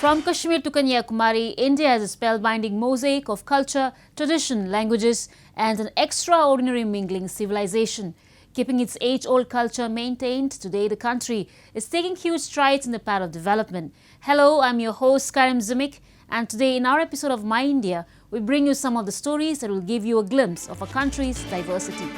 From Kashmir to Kanyakumari, India is a spellbinding mosaic of culture, tradition, languages and an extraordinary mingling civilization. Keeping its age-old culture maintained, today the country is taking huge strides in the path of development. Hello, I'm your host Karim Zimik, and today in our episode of My India, we bring you some of the stories that will give you a glimpse of our country's diversity.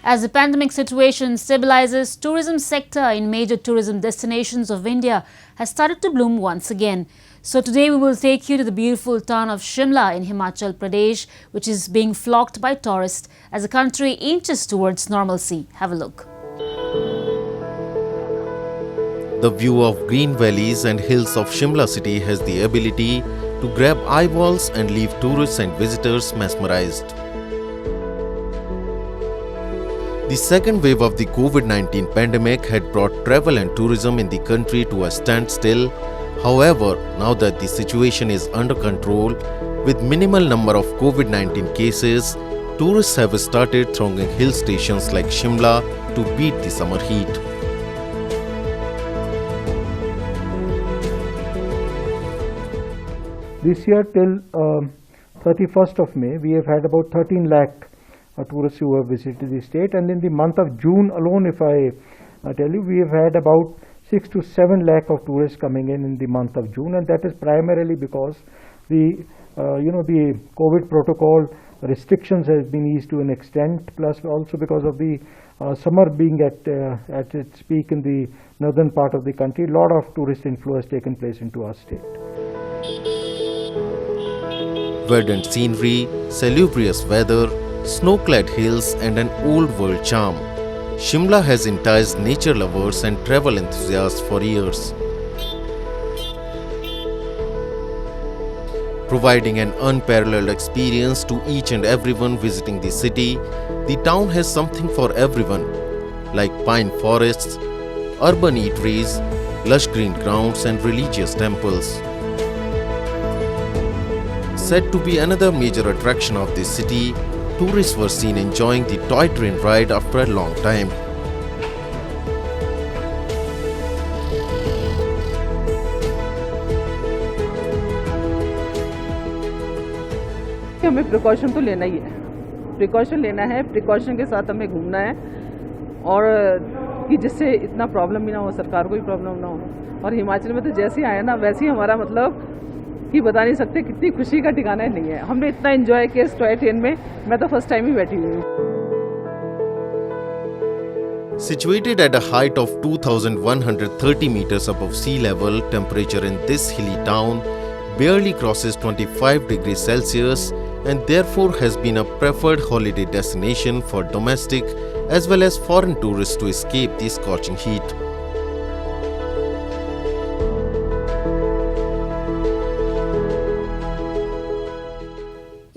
As the pandemic situation stabilizes, tourism sector in major tourism destinations of India has started to bloom once again. So today we will take you to the beautiful town of Shimla in Himachal Pradesh, which is being flocked by tourists as the country inches towards normalcy. Have a look. The view of green valleys and hills of Shimla city has the ability to grab eyeballs and leave tourists and visitors mesmerized. The second wave of the COVID-19 pandemic had brought travel and tourism in the country to a standstill. However, now that the situation is under control, with minimal number of COVID-19 cases, tourists have started thronging hill stations like Shimla to beat the summer heat. This year till 31st of May, we have had about 13 lakh tourists who have visited the state, and in the month of June alone, if I tell you, we have had about 6 to 7 lakh of tourists coming in the month of June, and that is primarily because the the COVID protocol restrictions has been eased to an extent, plus also because of the summer being at its peak in the northern part of the country. A lot of tourist inflow has taken place into our state. Verdant scenery, salubrious weather, snow-clad hills and an old world charm. Shimla has enticed nature lovers and travel enthusiasts for years. Providing an unparalleled experience to each and everyone visiting the city, the town has something for everyone, like pine forests, urban eateries, lush green grounds and religious temples. Said to be another major attraction of this city, tourists were seen enjoying the toy train ride after a long time. हमें precaution तो लेना ही है, precaution के साथ हमें घूमना है और कि जिससे इतना प्रॉब्लम भी ना हो, सरकार को भी प्रॉब्लम ना हो। और हिमाचल में तो जैसे ही आया ना वैसे ही हमारा मतलब कि बता नहीं सकते कितनी खुशी का ठिकाना नहीं है। हमने इतना एंजॉय किया इस टॉय ट्रेन में, मैं तो फर्स्ट टाइम ही बैठी हुई हूँ। Situated at a height of 2,130 meters above sea level, temperature in this hilly town barely crosses 25 degrees Celsius and therefore has been a preferred holiday destination for domestic as well as foreign tourists to escape the scorching heat.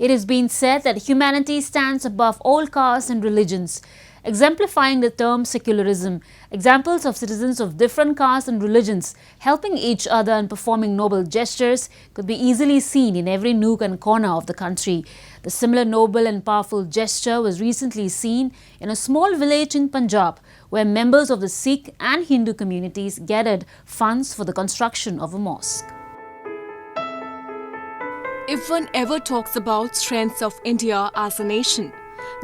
It has been said that humanity stands above all castes and religions, exemplifying the term secularism. Examples of citizens of different castes and religions helping each other and performing noble gestures could be easily seen in every nook and corner of the country. The similar noble and powerful gesture was recently seen in a small village in Punjab, where members of the Sikh and Hindu communities gathered funds for the construction of a mosque. If one ever talks about strengths of India as a nation,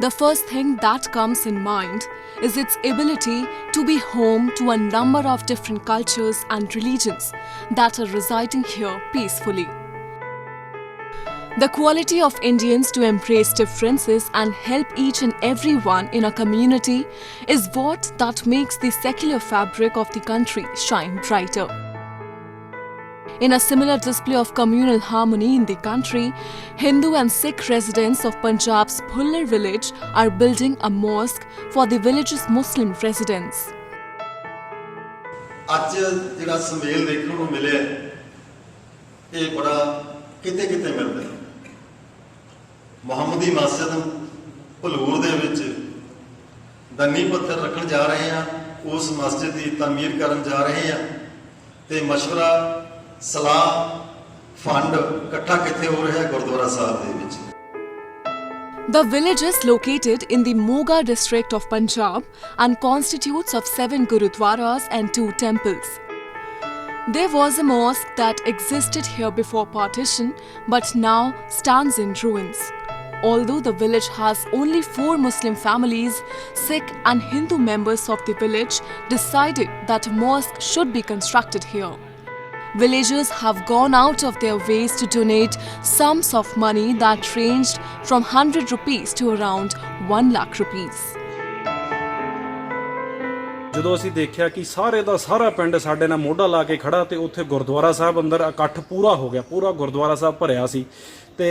the first thing that comes in mind is its ability to be home to a number of different cultures and religions that are residing here peacefully. The quality of Indians to embrace differences and help each and everyone in a community is what that makes the secular fabric of the country shine brighter. In a similar display of communal harmony in the country, Hindu and Sikh residents of Punjab's Phullar village are building a mosque for the village's Muslim residents. ਅੱਜ ਜਿਹੜਾ ਸਮੇਲ ਦੇਖਣ ਨੂੰ ਮਿਲਿਆ ਇਹ ਬੜਾ ਕਿਤੇ ਮਿਲਦਾ ਹੈ। ਮੁਹੰਮਦੀ ਮਸਜਿਦ ਭਲੂਰ ਦੇ ਵਿੱਚ ਦੰਨੀ ਪੱਥਰ ਰੱਖਣ ਜਾ ਰਹੇ ਆ, ਉਸ ਮਸਜਿਦ ਦੀ ਤਾਮੀਰ ਕਰਨ ਜਾ ਰਹੇ ਆ ਤੇ ਮਸ਼ਵਰਾ ਸਲਾਹ ਫੰਡ ਇਕੱਠਾ ਕਿੱਥੇ ਹੋ ਰਿਹਾ ਗੁਰਦੁਆਰਾ ਸਾਹਿਬ ਦੇ ਵਿੱਚ। The village is located in the Moga district of Punjab and constitutes of 7 gurudwaras and 2 temples. There was a mosque that existed here before partition but now stands in ruins. Although the village has only 4 Muslim families, Sikh and Hindu members of the village decided that a mosque should be constructed here. Villagers have gone out of their ways to donate sums of money that ranged from 100 rupees to around 1 lakh rupees. ਜਦੋਂ ਅਸੀਂ ਦੇਖਿਆ ਕਿ ਸਾਰੇ ਦਾ ਸਾਰਾ ਪਿੰਡ ਸਾਡੇ ਨਾਲ ਮੋਢਾ ਲਾ ਕੇ ਖੜਾ ਤੇ ਉੱਥੇ ਗੁਰਦੁਆਰਾ ਸਾਹਿਬ ਅੰਦਰ ਇਕੱਠ ਪੂਰਾ ਹੋ ਗਿਆ, ਪੂਰਾ ਗੁਰਦੁਆਰਾ ਸਾਹਿਬ ਭਰਿਆ ਸੀ ਤੇ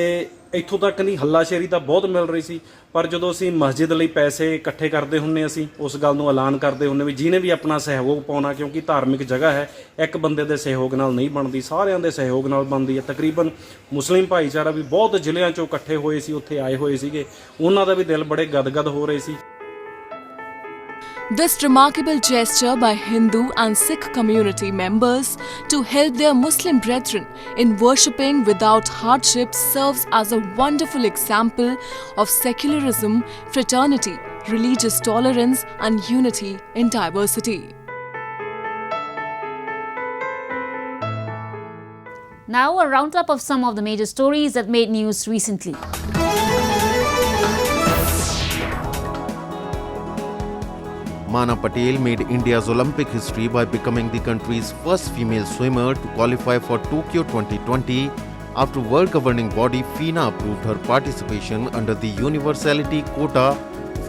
ਇੱਥੋਂ ਤੱਕ ਨਹੀਂ ਹੱਲਾਸ਼ੇਰੀ ਤਾਂ ਬਹੁਤ ਮਿਲ ਰਹੀ ਸੀ। ਪਰ ਜਦੋਂ ਅਸੀਂ ਮਸਜਿਦ ਲਈ ਪੈਸੇ ਇਕੱਠੇ ਕਰਦੇ ਹੁੰਨੇ, ਅਸੀਂ ਉਸ ਗੱਲ ਨੂੰ ਐਲਾਨ ਕਰਦੇ ਹੁੰਨੇ ਵੀ ਜਿਹਨੇ ਵੀ ਆਪਣਾ ਸਹਿਯੋਗ ਪਾਉਣਾ, ਕਿਉਂਕਿ ਧਾਰਮਿਕ ਜਗ੍ਹਾ ਹੈ, ਇੱਕ ਬੰਦੇ ਦੇ ਸਹਿਯੋਗ ਨਾਲ ਨਹੀਂ ਬਣਦੀ, ਸਾਰਿਆਂ ਦੇ ਸਹਿਯੋਗ ਨਾਲ ਬਣਦੀ ਹੈ। ਤਕਰੀਬਨ ਮੁਸਲਿਮ ਭਾਈਚਾਰਾ ਵੀ ਬਹੁਤ ਜ਼ਿਲ੍ਹਿਆਂ 'ਚੋਂ ਇਕੱਠੇ ਹੋਏ ਸੀ, ਉੱਥੇ ਆਏ ਹੋਏ ਸੀਗੇ, ਉਹਨਾਂ ਦਾ ਵੀ ਦਿਲ ਬੜੇ ਗਦਗਦ ਹੋ ਰਹੇ ਸੀ। This remarkable gesture by Hindu and Sikh community members to help their Muslim brethren in worshipping without hardship serves as a wonderful example of secularism, fraternity, religious tolerance and unity in diversity. Now a roundup of some of the major stories that made news recently. Mana Patel made India's Olympic history by becoming the country's first female swimmer to qualify for Tokyo 2020 after world governing body FINA approved her participation under the universality quota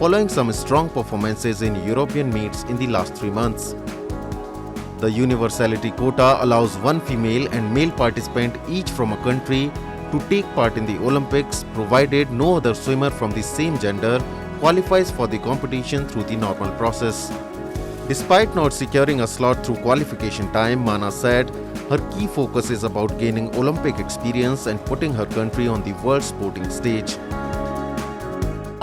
following some strong performances in European meets in the last 3 months. The universality quota allows one female and male participant each from a country to take part in the Olympics provided no other swimmer from the same gender qualifies for the competition through the normal process. Despite not securing a slot through qualification time, Mana said her key focus is about gaining Olympic experience and putting her country on the world sporting stage.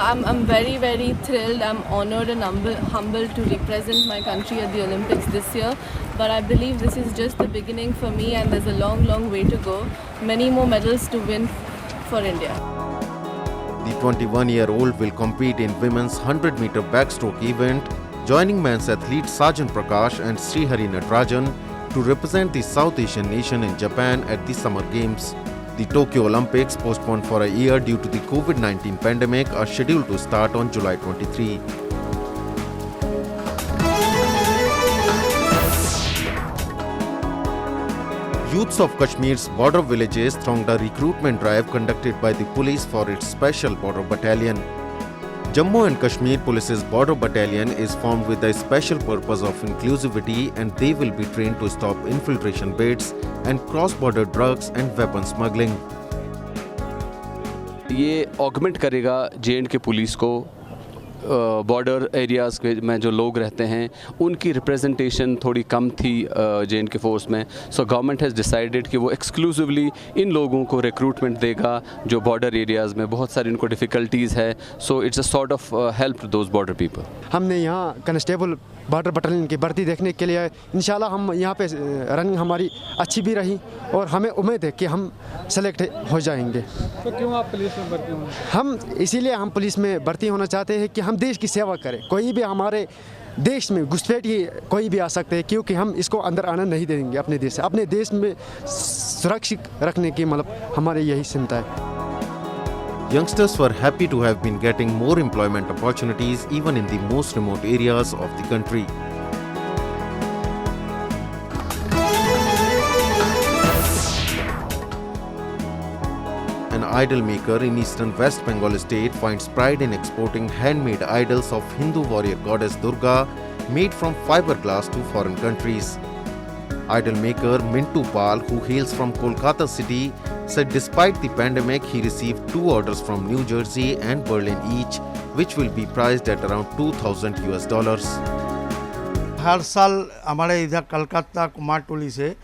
I'm very, very thrilled. I'm honored and humbled to represent my country at the Olympics this year. But I believe this is just the beginning for me and there's a long, long way to go. Many more medals to win for India. The 21-year-old will compete in women's 100-meter backstroke event, joining men's athletes Sajan Prakash and Srihari Natarajan to represent the South Asian nation in Japan at the Summer Games. The Tokyo Olympics, postponed for a year due to the COVID-19 pandemic, are scheduled to start on July 23. Youths of Kashmir's border villages thronged a recruitment drive conducted by the police for its special border battalion. Jammu and Kashmir Police's border battalion is formed with the special purpose of inclusivity, and they will be trained to stop infiltration bids and cross-border drugs and weapon smuggling. ये augment करेगा J&K police को, border areas में जो लोग रहते हैं उनकी representation थोड़ी कम थी जे.एंड.के फोर्स में। सो गवर्नमेंट हैज़ डिसाइडेड कि वो एक्सक्लूसिवली इन लोगों को रिक्रूटमेंट देगा जो बॉर्डर एरियाज़ में बहुत सारी इनको डिफ़िकल्टीज़ है। So it's a sort of help to those border people. हमने यहाँ कांस्टेबल बॉर्डर बटालियन की भर्ती देखने के लिए इंशाल्लाह हम यहाँ पे रनिंग हमारी अच्छी भी रही और हमें उम्मीद है कि हम सेलेक्ट हो जाएंगे। तो क्यों आप पुलिस में भर्ती होना? हम इसीलिए हम पुलिस में भर्ती होना चाहते हैं कि हम देश की सेवा करें। कोई भी हमारे देश में घुसपैठी कोई भी आ सकते हैं, क्योंकि हम इसको अंदर आना नहीं देंगे। अपने देश से, अपने देश में सुरक्षित रखने की मतलब हमारी यही चिंता है। Youngsters were happy to have been getting more employment opportunities even in the most remote areas of the country. An idol maker in eastern West Bengal state finds pride in exporting handmade idols of Hindu warrior goddess Durga made from fiberglass to foreign countries. Idol maker Mintu Pal, who hails from Kolkata city, said despite the pandemic he received 2 orders from New Jersey and Berlin each, which will be priced at around $2,000. हर साल हमारे इधर कलकत्ता कुमारटोली से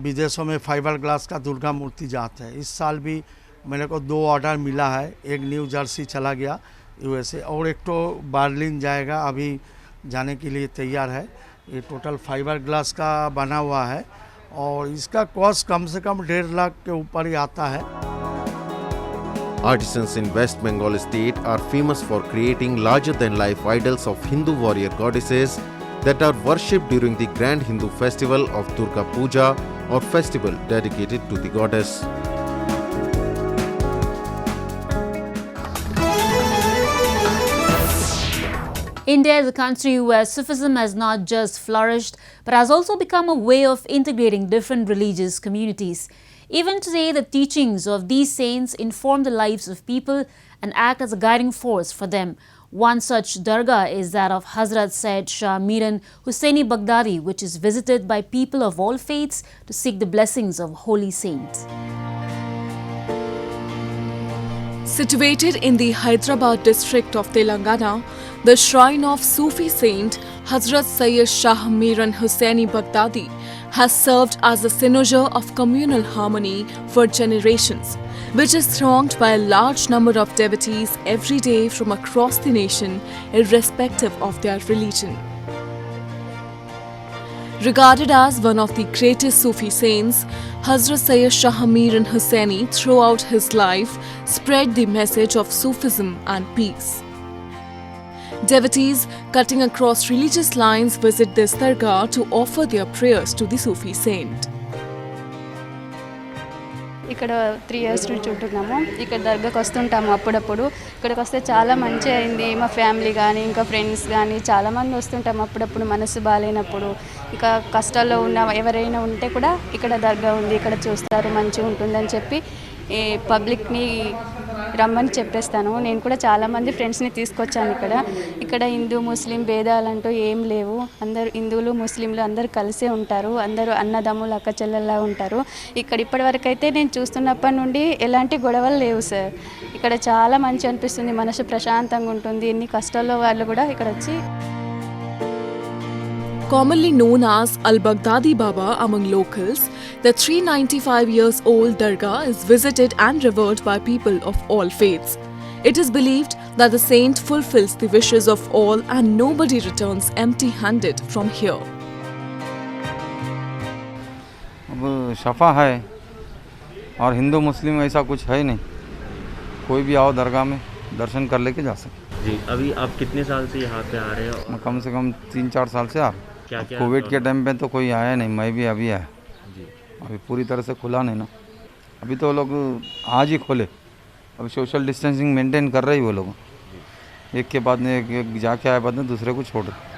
विदेशों में fibre glass का दुर्गा मूर्ति जाता है। इस साल भी मेरे को 2 ऑर्डर मिला है। एक न्यू जर्सी चला गया यूएसए और एक तो बर्लिन जाएगा, अभी जाने के लिए तैयार है। ये टोटल फाइबर ग्लास का बना हुआ है और इसका कॉस्ट कम से कम 1.5 लाख के ऊपर ही आता है। Artisans in West Bengal state are famous for creating larger-than-life idols of Hindu warrior goddesses that are worshipped during the grand Hindu festival of Durga Puja or festival dedicated to the goddess. India is a country where Sufism has not just flourished but has also become a way of integrating different religious communities. Even today, the teachings of these saints inform the lives of people and act as a guiding force for them. One such dargah is that of Hazrat Syed Shah Miran Hussaini Baghdadi, which is visited by people of all faiths to seek the blessings of holy saints. Situated in the Hyderabad district of Telangana, the shrine of Sufi saint Hazrat Syed Shah Miran Hussaini Baghdadi has served as a synagogue of communal harmony for generations, which is thronged by a large number of devotees every day from across the nation, irrespective of their religion. Regarded as one of the greatest Sufi saints, Hazrat Syed Shah Miran Hussaini throughout his life spread the message of Sufism and peace. Devotees cutting across religious lines visit this dargah to offer their prayers to the Sufi saint. ఇక్కడ 3 years నుంచి ఉంటున్నాము. ఇక్కడ దర్గాకి వస్తుంటాము అప్పుడప్పుడు. ఇక్కడికి వస్తే చాలా మంచి అయింది. మా ఫ్యామిలీ కానీ ఇంకా ఫ్రెండ్స్ కానీ చాలామంది వస్తుంటాము అప్పుడప్పుడు మనసు బాగాలేనప్పుడు. ఇంకా కష్టాల్లో ఉన్న ఎవరైనా ఉంటే కూడా ఇక్కడ దర్గా ఉంది, ఇక్కడ చూస్తారు, మంచిగా ఉంటుందని చెప్పి పబ్లిక్ని రమ్మని చెప్పేస్తాను. నేను కూడా చాలామంది ఫ్రెండ్స్ని తీసుకొచ్చాను ఇక్కడ హిందూ ముస్లిం భేదాలంటూ ఏం లేవు. అందరూ హిందువులు ముస్లింలు అందరూ కలిసే ఉంటారు. అందరూ అన్నదమ్ములు అక్క చెల్లెల్లా ఉంటారు. ఇక్కడ ఇప్పటివరకు అయితే నేను చూస్తున్నప్పటి నుండి ఎలాంటి గొడవలు లేవు సార్. ఇక్కడ చాలా మంచి అనిపిస్తుంది, మనసు ప్రశాంతంగా ఉంటుంది. ఎన్ని కష్టాల్లో వాళ్ళు కూడా ఇక్కడ వచ్చి. Commonly known as Al-Baghdadi Baba among locals, the 395 years old dargah is visited and revered by people of all faiths. It is believed that the saint fulfills the wishes of all and nobody returns empty-handed from here. अब शफा है और हिंदू मुस्लिम ऐसा कुछ है नहीं, कोई भी आओ दरगाह में दर्शन कर लेके जा सकते जी। अभी आप कितने साल से यहाँ पे आ रहे हो? कम से कम 3-4 साल से आ रहे। क्या कोविड के टाइम पे तो कोई आया नहीं, मैं भी अभी आया जी। अभी पूरी तरह से खुला नहीं ना, अभी तो लोग आज ही खोले, अभी सोशल डिस्टेंसिंग मेंटेन कर रहे ही वो लोग, एक के बाद में एक जाके आए बाद में दूसरे को छोड़ रहे।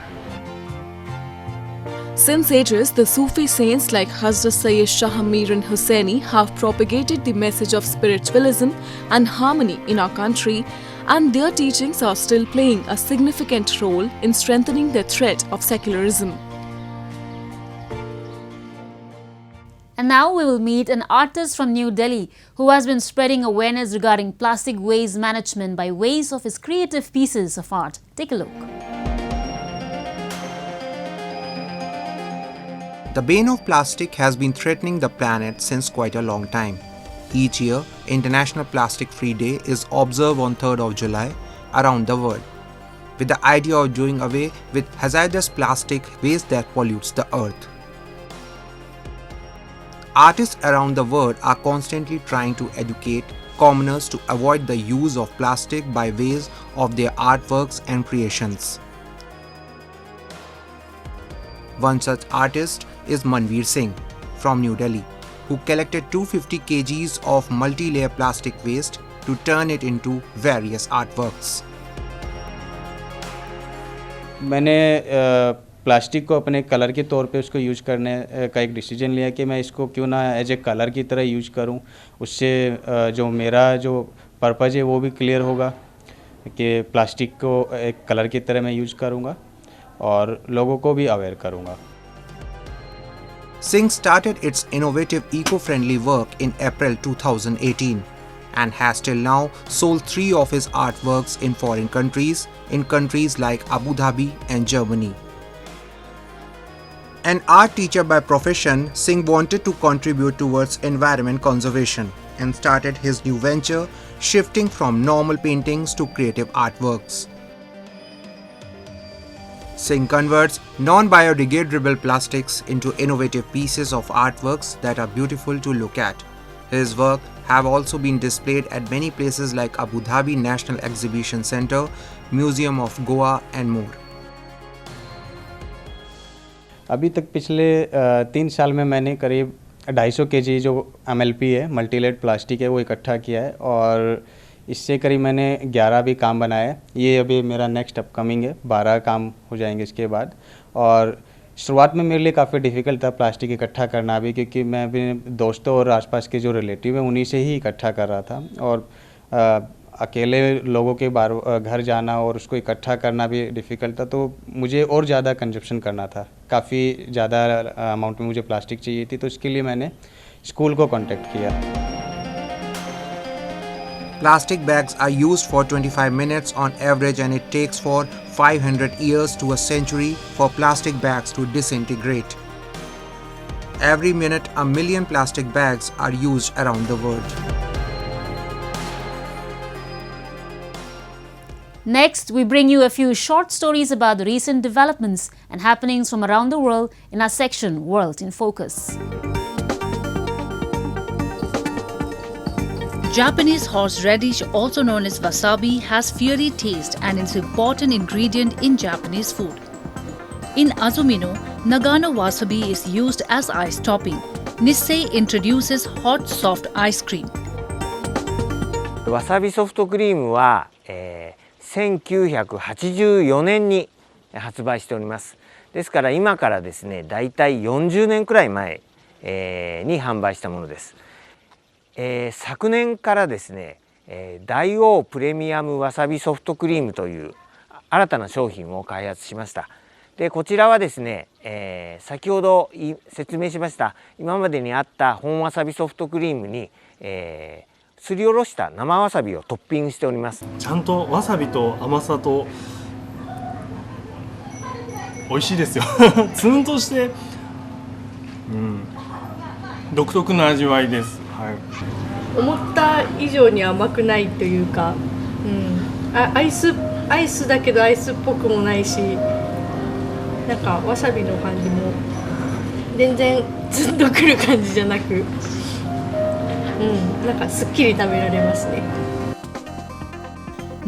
Since ages, the Sufi saints like Hazrat Syed Shah Miran Hussaini have propagated the message of spiritualism and harmony in our country, and their teachings are still playing a significant role in strengthening the thread of secularism. And now we will meet an artist from New Delhi who has been spreading awareness regarding plastic waste management by ways of his creative pieces of art. Take a look. The bane of plastic has been threatening the planet since quite a long time. Each year, International Plastic Free Day is observed on 3rd of July around the world, with the idea of doing away with hazardous plastic waste that pollutes the earth. Artists around the world are constantly trying to educate commoners to avoid the use of plastic by ways of their artworks and creations. One such artist is Manveer Singh from New Delhi, who collected 250 kgs of multi-layer plastic waste to turn it into various artworks. मैंने plastic को अपने colour के तौर पे उसको use करने का एक डिसीजन लिया कि मैं इसको क्यों ना एज ए कलर की तरह यूज करूं। उससे जो मेरा जो पर्पज़ है वो भी क्लियर होगा कि प्लास्टिक को एक कलर की तरह मैं यूज करूंगा और लोगों को भी अवेयर करूंगा। Singh started its innovative eco-friendly work in April 2018 and has till now sold 3 of his artworks in foreign countries, in countries like Abu Dhabi and Germany. An art teacher by profession, Singh wanted to contribute towards environment conservation and started his new venture, shifting from normal paintings to creative artworks. Singh converts non-biodegradable plastics into innovative pieces of artworks that are beautiful to look at. His work have also been displayed at many places like Abu Dhabi National Exhibition Centre, Museum of Goa and more. अभी तक पिछले 3 साल में मैंने करीब 250 kg जो MLP है, multi lead plastic है, वो इकट्ठा किया है और इससे करीब मैंने 11 भी काम बनाया है। ये अभी मेरा नेक्स्ट अपकमिंग है, 12 काम हो जाएंगे इसके बाद। और शुरुआत में मेरे लिए काफ़ी डिफ़िकल्ट था प्लास्टिक इकट्ठा करना भी, क्योंकि मैं अपने दोस्तों और आसपास के जो रिलेटिव हैं उन्हीं से ही इकट्ठा कर रहा था और अकेले लोगों के घर जाना और उसको इकट्ठा करना भी डिफ़िकल्ट था, तो मुझे और ज़्यादा कंजप्शन करना था। काफ़ी ज़्यादा अमाउंट में मुझे प्लास्टिक चाहिए थी, तो इसके लिए मैंने स्कूल को कॉन्टेक्ट किया। Plastic bags are used for 25 minutes on average, and it takes for 500 years to a century for plastic bags to disintegrate. Every minute, 1 million plastic bags are used around the world. Next, we bring you a few short stories about the recent developments and happenings from around the world in our section World in Focus. Japanese horseradish, also known as wasabi, has fiery taste and is an important ingredient in Japanese food. In Azumino, Nagano wasabi is used as ice topping. Nissei introduces hot soft ice cream. わさびソフトクリームは、1984年に発売しております。ですから今からですね、だいたい40年くらい前、に販売したものです。昨年からですね、大王プレミアムわさびソフトクリームという新たな商品を開発しました。でこちらはですね、先ほど説明しました今までにあった本わさびソフトクリームに、すりおろした生わさびをトッピングしております。ちゃんとわさびと甘さと美味しいですよ。ツンとして、独特な味わいです。はい、思った以上に甘くないというか、アイスだけどアイスっぽくもないし、なんかわさびの感じも全然ツンとくる感じじゃなく、なんかすっきり食べられますね。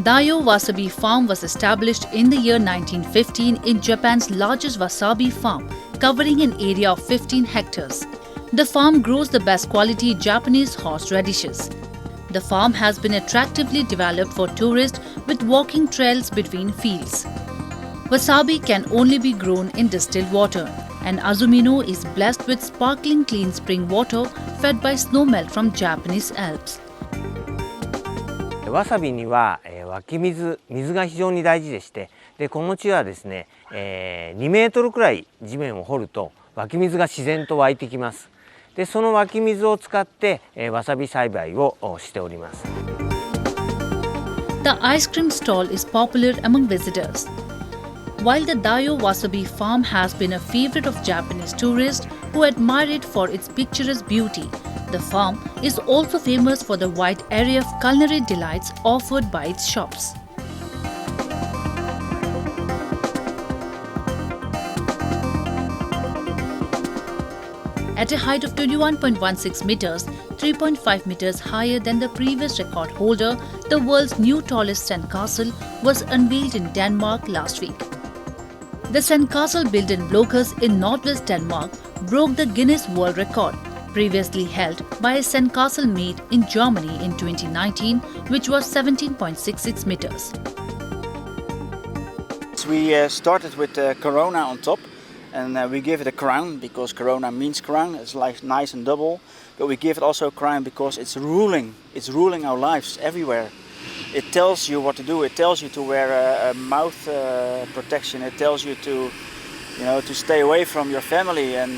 Dayo Wasabi Farm was established in the year 1915 in Japan's largest wasabi farm, covering an area of 15 hectares. The farm grows the best quality Japanese horseradishes. The farm has been attractively developed for tourists with walking trails between fields. Wasabi can only be grown in distilled water, and Azumino is blessed with sparkling clean spring water fed by snowmelt from Japanese Alps. わさびには、湧き水が非常に大事でして、でこの地はですね、2メートルくらい地面を掘ると湧き水が自然と湧いてきます。でその湧き水を使って、わさび栽培をしております。The ice cream stall is popular among visitors. While the Dayo Wasabi Farm has been a favorite of Japanese tourists who admire it for its picturesque beauty, the farm is also famous for the wide array of culinary delights offered by its shops. At a height of 21.16 meters, 3.5 meters higher than the previous record holder, the world's new tallest sandcastle was unveiled in Denmark last week. The sandcastle built in Blokhus in northwest Denmark broke the Guinness World Record, previously held by a sandcastle made in Germany in 2019, which was 17.66 meters. We started with Corona on top. And we give it a crown because Corona means crown. It's like nice and double, but we give it also a crown because it's ruling. It's ruling our lives everywhere. It tells you what to do. It tells you to wear a mouth protection. It tells you to, to stay away from your family and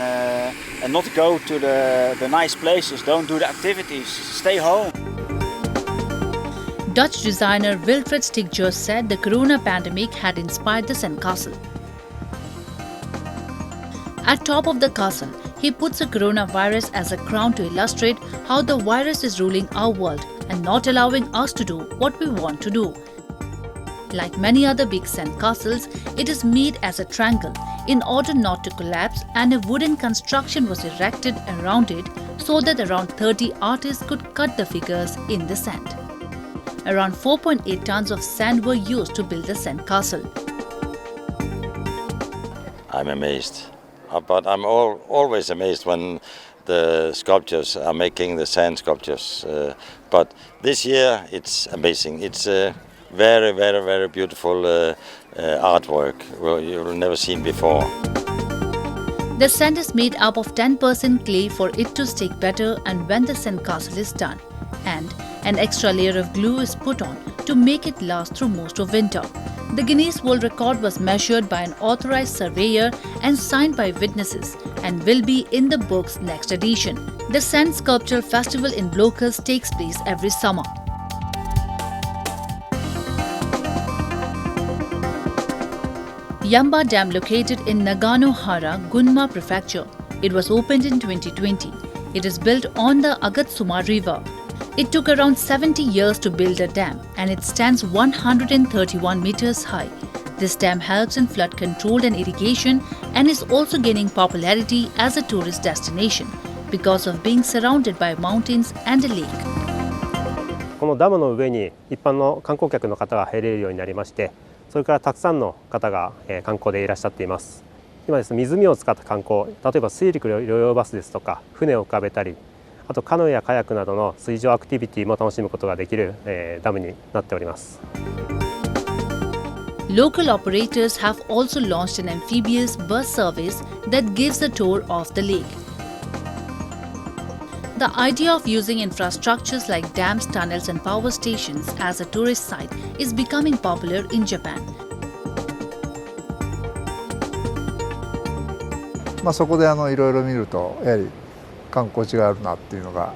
not go to the nice places. Don't do the activities. Stay home. Dutch designer Wilfred Stichtger said the Corona pandemic had inspired the sandcastle. At top of the castle, he puts a coronavirus as a crown to illustrate how the virus is ruling our world and not allowing us to do what we want to do. Like many other big sand castles, it is made as a triangle. in order not to collapse, and a wooden construction was erected around it so that around 30 artists could cut the figures in the sand. Around 4.8 tons of sand were used to build the sand castle. I'm amazed, but I'm always amazed when the sculptures are making the sand sculptures. But this year it's amazing. It's a very, very, very beautiful artwork you've never seen before. The sand is made up of 10% clay for it to stick better and when the sand castle is done, and an extra layer of glue is put on to make it last through most of winter. The Guinness World Record was measured by an authorized surveyor and signed by witnesses and will be in the book's next edition. The Sand Sculpture Festival in Blokus takes place every summer. Yamba Dam, located in Naganohara, Gunma Prefecture. It was opened in 2020. It is built on the Agatsuma River. It took around 70 years to build a dam and it stands 131 meters high. This dam helps in flood control and irrigation and is also gaining popularity as a tourist destination because of being surrounded by mountains and a lake. このダムの上に一般の観光客の方が入れるようになりまして、それからたくさんの方が観光でいらっしゃっています。今ですね、湖を使った観光、例えば水陸両用バスですとか船を浮かべたり、あとカヌーやカヤックなどの水上アクティビティも楽しむことができるダムになっております。Local operators have also launched an amphibious bus service that gives a tour of the lake. The idea of using infrastructures like dams, tunnels and power stations as a tourist site is becoming popular in Japan. そこでいろいろ見るとやはり観光地があるなっていうのが、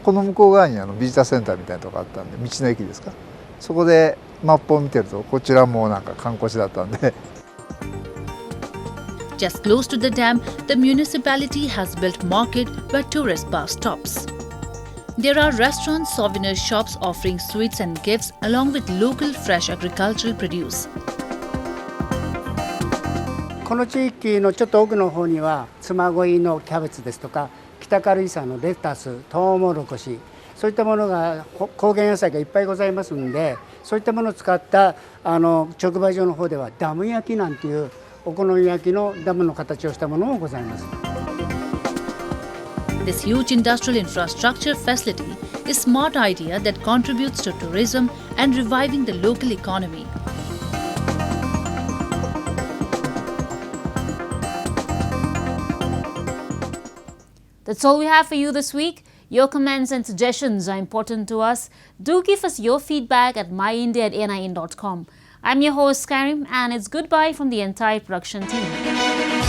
この向こう側にビジターセンターみたいなとこがあったんで、道の駅ですか、そこでマップを見てるとこちらもなんか観光地だったんで。Just close to the dam, the municipality has built market where tourist bus stops. There are restaurants, souvenir shops offering sweets and gifts along with local fresh agricultural produce. この地域のちょっと奥の方には嬬恋のキャベツですとか北軽井沢のレタス、トウモロコシ、そういったものが高原野菜がいっぱいございますので、そういったものを使った直売所の方ではダム焼きなんていうお好み焼きのダムの形をしたものもございます。This huge industrial infrastructure facility is a smart idea that contributes to tourism and reviving the local economy. That's all we have for you this week. Your comments and suggestions are important to us. Do give us your feedback at myindia@nin.com. I'm your host, Karim, and it's goodbye from the entire production team.